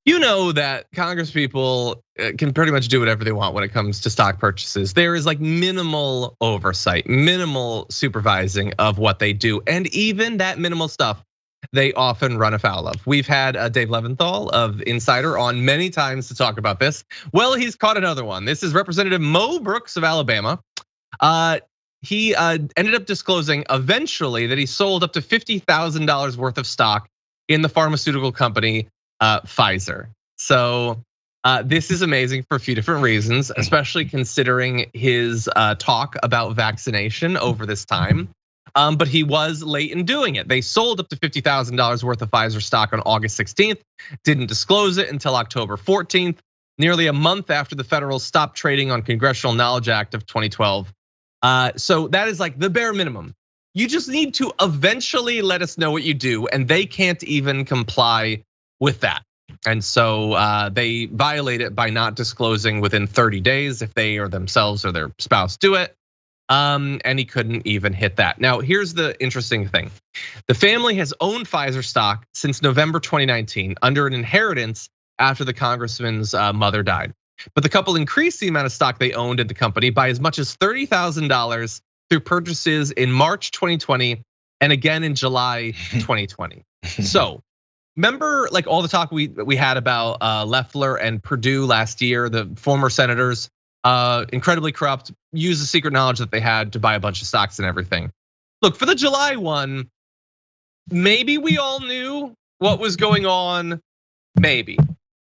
You know that Congress people can pretty much do whatever they want when it comes to stock purchases. There is like minimal oversight, minimal supervising of what they do. And even that minimal stuff, they often run afoul of. We've had Dave Leventhal of Insider on many times to talk about this. Well, he's caught another one. This is Representative Mo Brooks of Alabama. He ended up disclosing eventually that he sold up to $50,000 worth of stock in the pharmaceutical company Pfizer. So this is amazing for a few different reasons, especially considering his talk about vaccination over this time. But he was late in doing it. They sold up to $50,000 worth of Pfizer stock on August 16th, didn't disclose it until October 14th, nearly a month after the federal stopped trading on Congressional Knowledge Act of 2012. So that is like the bare minimum. You just need to eventually let us know what you do, and they can't even comply with that. And so they violate it by not disclosing within 30 days if they or themselves or their spouse do it. And he couldn't even hit that. Now, here's the interesting thing. The family has owned Pfizer stock since November 2019 under an inheritance after the congressman's mother died. But the couple increased the amount of stock they owned in the company by as much as $30,000 through purchases in March 2020 and again in July 2020. So remember like all the talk we had about Loeffler and Perdue last year, the former senators, incredibly corrupt, used the secret knowledge that they had to buy a bunch of stocks and everything. Look, for the July one, maybe we all knew what was going on, maybe.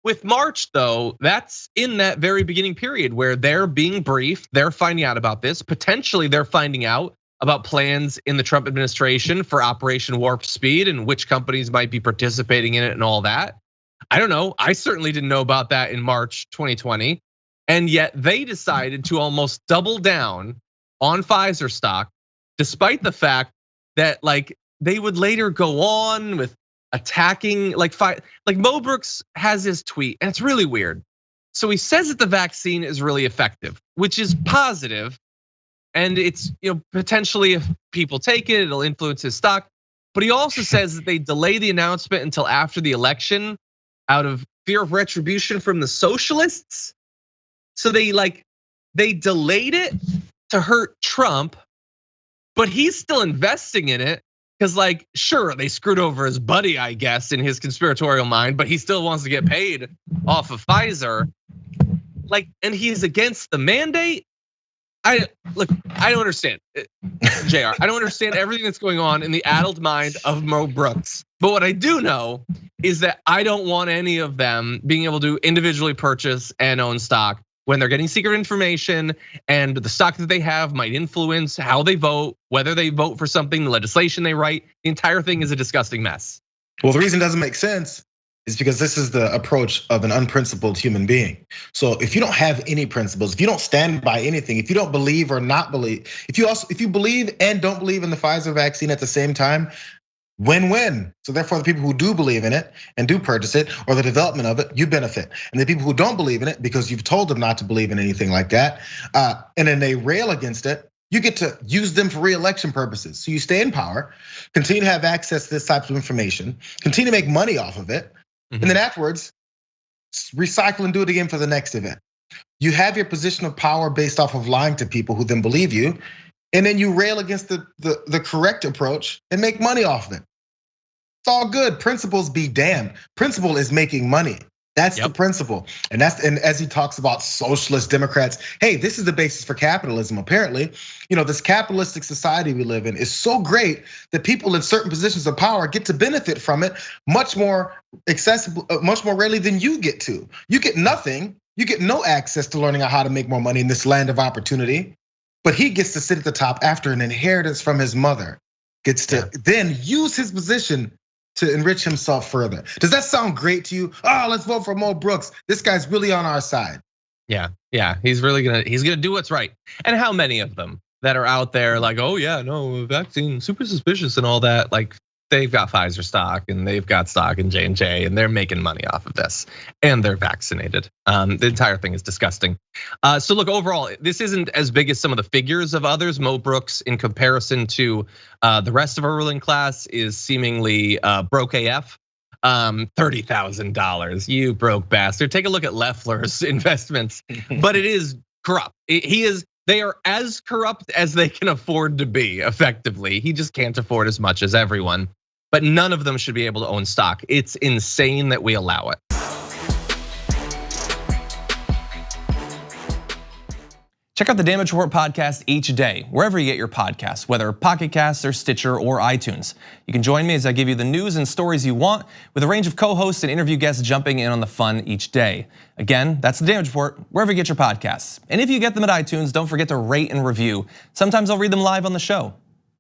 With March though, that's in that very beginning period where they're being briefed, they're finding out about this, potentially they're finding out about plans in the Trump administration for Operation Warp Speed and which companies might be participating in it and all that. I don't know, I certainly didn't know about that in March 2020. And yet they decided to almost double down on Pfizer stock, despite the fact that like they would later go on with attacking like Mo Brooks has his tweet, and it's really weird. So he says that the vaccine is really effective, which is positive, and it's potentially if people take it, it'll influence his stock. But he also says that they delay the announcement until after the election out of fear of retribution from the socialists. So they delayed it to hurt Trump, but he's still investing in it because like, sure, they screwed over his buddy, I guess, in his conspiratorial mind, but he still wants to get paid off of Pfizer. Like, and he's against the mandate. I don't understand, JR. I don't understand everything that's going on in the addled mind of Mo Brooks. But what I do know is that I don't want any of them being able to individually purchase and own stock when they're getting secret information, and the stock that they have might influence how they vote, whether they vote for something, the legislation they write. The entire thing is a disgusting mess. Well, the reason it doesn't make sense is because this is the approach of an unprincipled human being. So if you don't have any principles, if you don't stand by anything, if you don't believe or not believe, if you believe and don't believe in the Pfizer vaccine at the same time, win-win. So therefore, the people who do believe in it and do purchase it, or the development of it, you benefit. And the people who don't believe in it because you've told them not to believe in anything like that, and then they rail against it, you get to use them for re-election purposes. So you stay in power, continue to have access to this type of information, continue to make money off of it, and then afterwards, recycle and do it again for the next event. You have your position of power based off of lying to people who then believe you, and then you rail against the correct approach and make money off of it. It's all good. Principles be damned. Principle is making money. That's the principle. And as he talks about socialist Democrats, hey, this is the basis for capitalism. Apparently, this capitalistic society we live in is so great that people in certain positions of power get to benefit from it much more accessible, much more rarely than you get to. You get nothing. You get no access to learning how to make more money in this land of opportunity. But he gets to sit at the top after an inheritance from his mother, gets to then use his position to enrich himself further. Does that sound great to you? Oh, let's vote for Mo Brooks. This guy's really on our side. Yeah, he's gonna do what's right. And how many of them that are out there like, oh yeah, no, vaccine, super suspicious and all that, like they've got Pfizer stock and they've got stock in J&J and they're making money off of this and they're vaccinated. The entire thing is disgusting. So look, overall, this isn't as big as some of the figures of others. Mo Brooks, in comparison to the rest of our ruling class, is seemingly broke AF. $30,000. You broke bastard. Take a look at Loeffler's investments, but it is corrupt. They are as corrupt as they can afford to be, effectively. He just can't afford as much as everyone, but none of them should be able to own stock. It's insane that we allow it. Check out the Damage Report podcast each day, wherever you get your podcasts, whether Pocket Casts or Stitcher or iTunes. You can join me as I give you the news and stories you want, with a range of co-hosts and interview guests jumping in on the fun each day. Again, that's the Damage Report, wherever you get your podcasts. And if you get them at iTunes, don't forget to rate and review. Sometimes I'll read them live on the show.